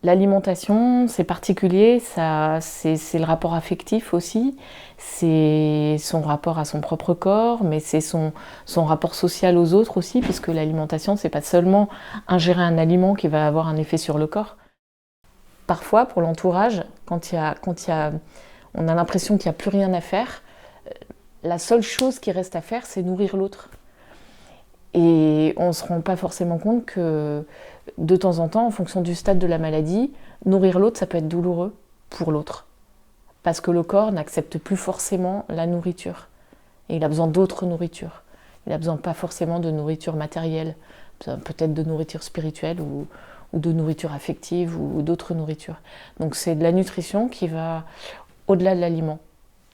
L'alimentation, c'est particulier, c'est le rapport affectif aussi, c'est son rapport à son propre corps, mais c'est son rapport social aux autres aussi, puisque l'alimentation, c'est pas seulement ingérer un aliment qui va avoir un effet sur le corps. Parfois, pour l'entourage, on a l'impression qu'il n'y a plus rien à faire, la seule chose qui reste à faire, c'est nourrir l'autre. Et on ne se rend pas forcément compte que de temps en temps, en fonction du stade de la maladie, nourrir l'autre, ça peut être douloureux pour l'autre. Parce que le corps n'accepte plus forcément la nourriture. Et il a besoin d'autres nourritures. Il n'a besoin pas forcément de nourriture matérielle, peut-être de nourriture spirituelle ou de nourriture affective ou d'autres nourritures. Donc c'est de la nutrition qui va au-delà de l'aliment,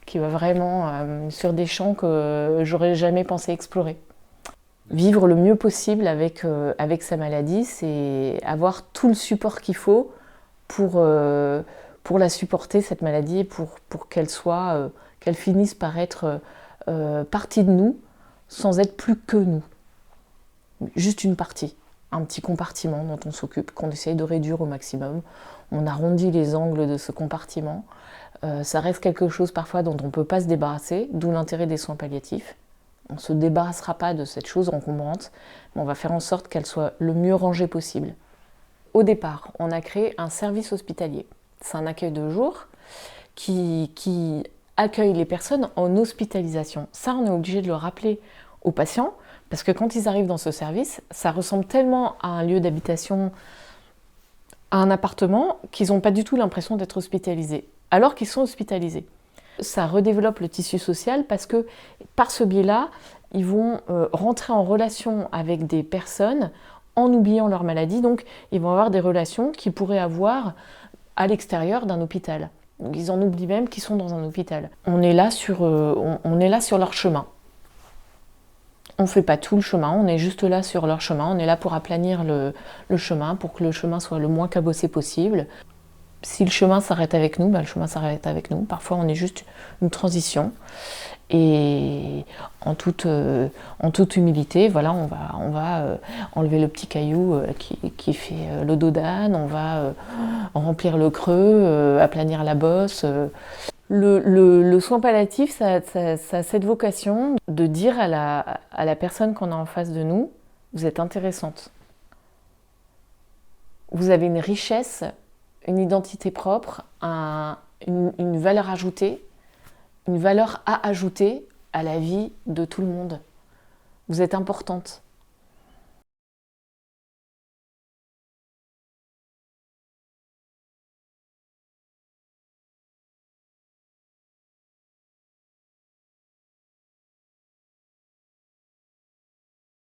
qui va vraiment sur des champs que j'aurais jamais pensé explorer. Vivre le mieux possible avec sa maladie, c'est avoir tout le support qu'il faut pour la supporter, cette maladie, pour qu'elle finisse par être partie de nous, sans être plus que nous. Juste une partie, un petit compartiment dont on s'occupe, qu'on essaye de réduire au maximum. On arrondit les angles de ce compartiment. Ça reste quelque chose parfois dont on ne peut pas se débarrasser, d'où l'intérêt des soins palliatifs. On ne se débarrassera pas de cette chose encombrante, mais on va faire en sorte qu'elle soit le mieux rangée possible. Au départ, on a créé un service hospitalier. C'est un accueil de jour qui accueille les personnes en hospitalisation. Ça, on est obligé de le rappeler aux patients, parce que quand ils arrivent dans ce service, ça ressemble tellement à un lieu d'habitation, à un appartement, qu'ils n'ont pas du tout l'impression d'être hospitalisés, alors qu'ils sont hospitalisés. Ça redéveloppe le tissu social parce que par ce biais-là, ils vont rentrer en relation avec des personnes en oubliant leur maladie. Donc, ils vont avoir des relations qu'ils pourraient avoir à l'extérieur d'un hôpital. Donc, ils en oublient même qu'ils sont dans un hôpital. On est là sur leur chemin. On ne fait pas tout le chemin, on est juste là sur leur chemin. On est là pour aplanir le chemin, pour que le chemin soit le moins cabossé possible. Si le chemin s'arrête avec nous, le chemin s'arrête avec nous. Parfois, on est juste une transition. Et en toute humilité, voilà, on va enlever le petit caillou qui fait le dos d'âne, on va remplir le creux, aplanir la bosse. Le soin palliatif, ça a cette vocation de dire à la personne qu'on a en face de nous, vous êtes intéressante. Vous avez une richesse, une identité propre, une valeur ajoutée, une valeur à ajouter à la vie de tout le monde. Vous êtes importante.